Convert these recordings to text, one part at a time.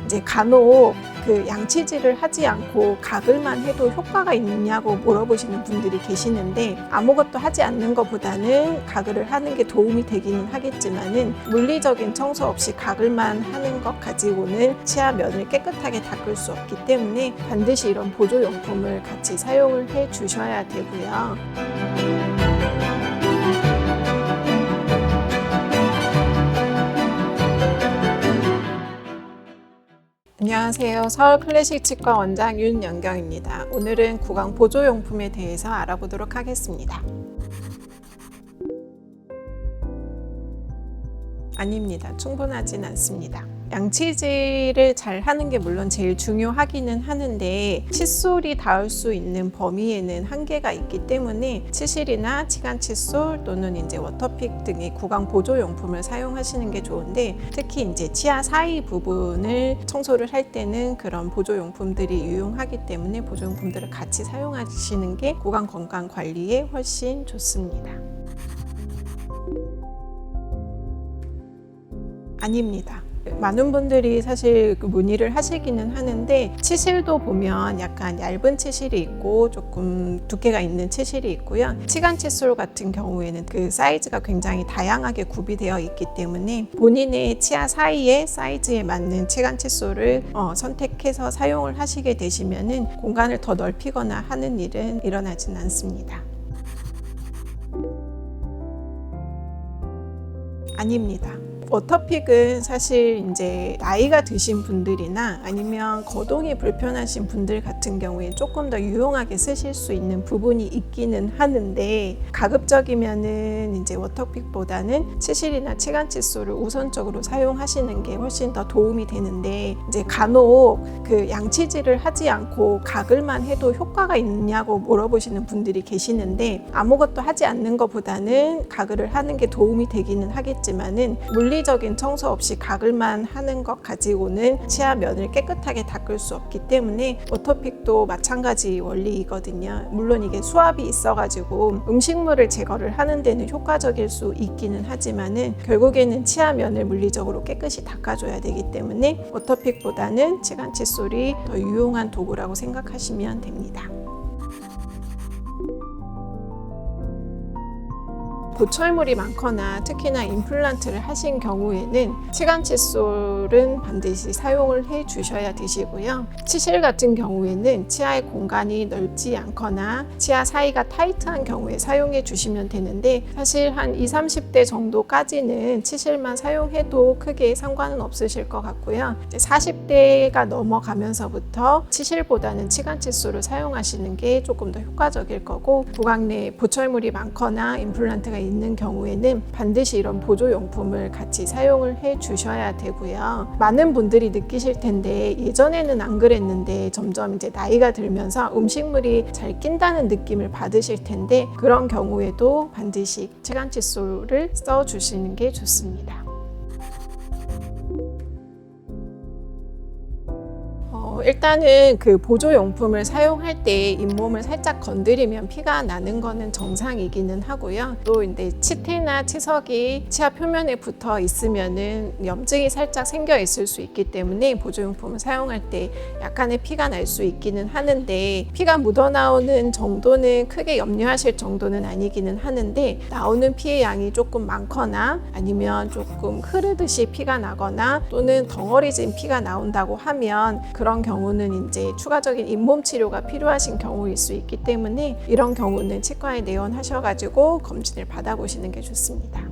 이제 간혹 그 양치질을 하지 않고 가글만 해도 효과가 있냐고 물어보시는 분들이 계시는데, 아무것도 하지 않는 것보다는 가글을 하는 게 도움이 되기는 하겠지만은 물리적인 청소 없이 가글만 하는 것 가지고는 치아 면을 깨끗하게 닦을 수 없기 때문에 반드시 이런 보조용품을 같이 사용을 해 주셔야 되고요. 안녕하세요. 서울 클래식 치과 원장 윤연경입니다. 오늘은 구강 보조용품에 대해서 알아보도록 하겠습니다. 아닙니다. 충분하진 않습니다. 양치질을 잘 하는 게 물론 제일 중요하기는 하는데, 칫솔이 닿을 수 있는 범위에는 한계가 있기 때문에 치실이나 치간 칫솔 또는 이제 워터픽 등의 구강 보조용품을 사용하시는 게 좋은데, 특히 이제 치아 사이 부분을 청소를 할 때는 그런 보조용품들이 유용하기 때문에 보조용품들을 같이 사용하시는 게 구강 건강 관리에 훨씬 좋습니다. 아닙니다. 많은 분들이 사실 문의를 하시기는 하는데, 치실도 보면 약간 얇은 치실이 있고 조금 두께가 있는 치실이 있고요. 치간 칫솔 같은 경우에는 그 사이즈가 굉장히 다양하게 구비되어 있기 때문에 본인의 치아 사이의 사이즈에 맞는 치간 칫솔을 선택해서 사용을 하시게 되시면은 공간을 더 넓히거나 하는 일은 일어나진 않습니다. 아닙니다. 워터픽은 사실 이제 나이가 드신 분들이나 아니면 거동이 불편하신 분들 같은 경우에 조금 더 유용하게 쓰실 수 있는 부분이 있기는 하는데, 가급적이면은 이제 워터픽보다는 치실이나 치간 칫솔을 우선적으로 사용하시는 게 훨씬 더 도움이 되는데, 이제 간혹 그 양치질을 하지 않고 가글만 해도 효과가 있냐고 물어보시는 분들이 계시는데, 아무것도 하지 않는 것보다는 가글을 하는 게 도움이 되기는 하겠지만은 물리적인 청소 없이 가글만 하는 것 가지고는 치아 면을 깨끗하게 닦을 수 없기 때문에 워터픽도 마찬가지 원리이거든요. 물론 이게 수압이 있어가지고 음식물을 제거를 하는 데는 효과적일 수 있기는 하지만은 결국에는 치아 면을 물리적으로 깨끗이 닦아줘야 되기 때문에 워터픽보다는 치간 칫솔이 더 유용한 도구라고 생각하시면 됩니다. 보철물이 많거나 특히나 임플란트를 하신 경우에는 치간 칫솔은 반드시 사용을 해 주셔야 되시고요. 치실 같은 경우에는 치아의 공간이 넓지 않거나 치아 사이가 타이트한 경우에 사용해 주시면 되는데, 사실 한 20, 30대 정도까지는 치실만 사용해도 크게 상관은 없으실 것 같고요. 40대가 넘어가면서부터 치실보다는 치간 칫솔을 사용하시는 게 조금 더 효과적일 거고, 구강 내에 보철물이 많거나 임플란트가 있는 경우에는 반드시 이런 보조용품을 같이 사용을 해 주셔야 되고요. 많은 분들이 느끼실 텐데, 예전에는 안 그랬는데 점점 이제 나이가 들면서 음식물이 잘 낀다는 느낌을 받으실 텐데, 그런 경우에도 반드시 치간 칫솔을 써 주시는 게 좋습니다. 일단은 그 보조용품을 사용할 때 잇몸을 살짝 건드리면 피가 나는 거는 정상이기는 하고요. 또 이제 치태나 치석이 치아 표면에 붙어 있으면은 염증이 살짝 생겨 있을 수 있기 때문에 보조용품을 사용할 때 약간의 피가 날 수 있기는 하는데, 피가 묻어나오는 정도는 크게 염려하실 정도는 아니기는 하는데, 나오는 피의 양이 조금 많거나 아니면 조금 흐르듯이 피가 나거나 또는 덩어리진 피가 나온다고 하면, 그런 경우는 이제 추가적인 잇몸 치료가 필요하신 경우일 수 있기 때문에, 이런 경우는 치과에 내원하셔가지고 검진을 받아보시는 게 좋습니다.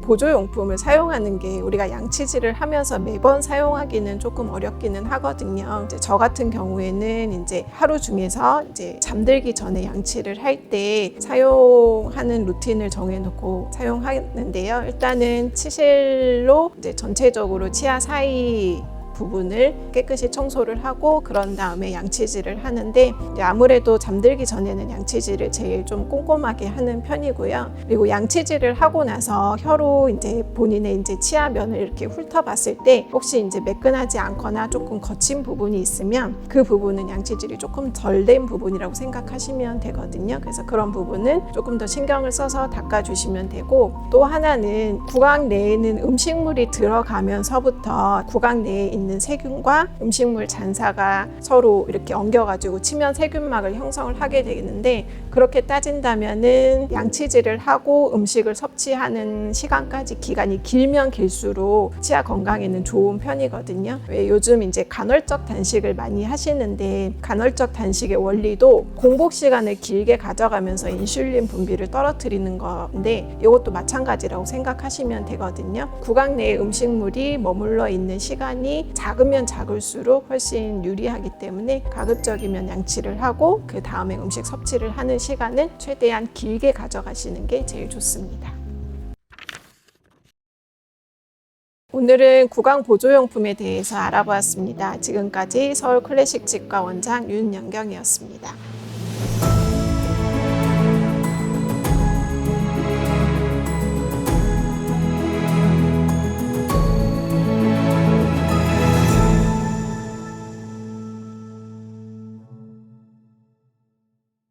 보조용품을 사용하는 게 우리가 양치질을 하면서 매번 사용하기는 조금 어렵기는 하거든요. 이제 저 같은 경우에는 이제 하루 중에서 이제 잠들기 전에 양치를 할 때 사용하는 루틴을 정해놓고 사용하는데요. 일단은 치실로 이제 전체적으로 치아 사이 부분을 깨끗이 청소를 하고 그런 다음에 양치질을 하는데 아무래도 잠들기 전에는 양치질을 제일 좀 꼼꼼하게 하는 편이고요. 그리고 양치질을 하고 나서 혀로 이제 본인의 이제 치아면을 이렇게 훑어봤을 때 혹시 이제 매끈하지 않거나 조금 거친 부분이 있으면 그 부분은 양치질이 조금 덜 된 부분이라고 생각하시면 되거든요. 그래서 그런 부분은 조금 더 신경을 써서 닦아주시면 되고, 또 하나는 구강 내에는 음식물이 들어가면서부터 구강 내에 있는 세균과 음식물 잔사가 서로 이렇게 엉겨가지고 치면 세균막을 형성을 하게 되는데, 그렇게 따진다면은 양치질을 하고 음식을 섭취하는 시간까지 기간이 길면 길수록 치아 건강에는 좋은 편이거든요. 왜 요즘 이제 간헐적 단식을 많이 하시는데, 간헐적 단식의 원리도 공복 시간을 길게 가져가면서 인슐린 분비를 떨어뜨리는 건데, 이것도 마찬가지라고 생각하시면 되거든요. 구강 내에 음식물이 머물러 있는 시간이 작으면 작을수록 훨씬 유리하기 때문에 가급적이면 양치를 하고 그 다음에 음식 섭취를 하는 시간은 최대한 길게 가져가시는 게 제일 좋습니다. 오늘은 구강 보조용품에 대해서 알아보았습니다. 지금까지 서울 클래식 치과 원장 윤연경이었습니다.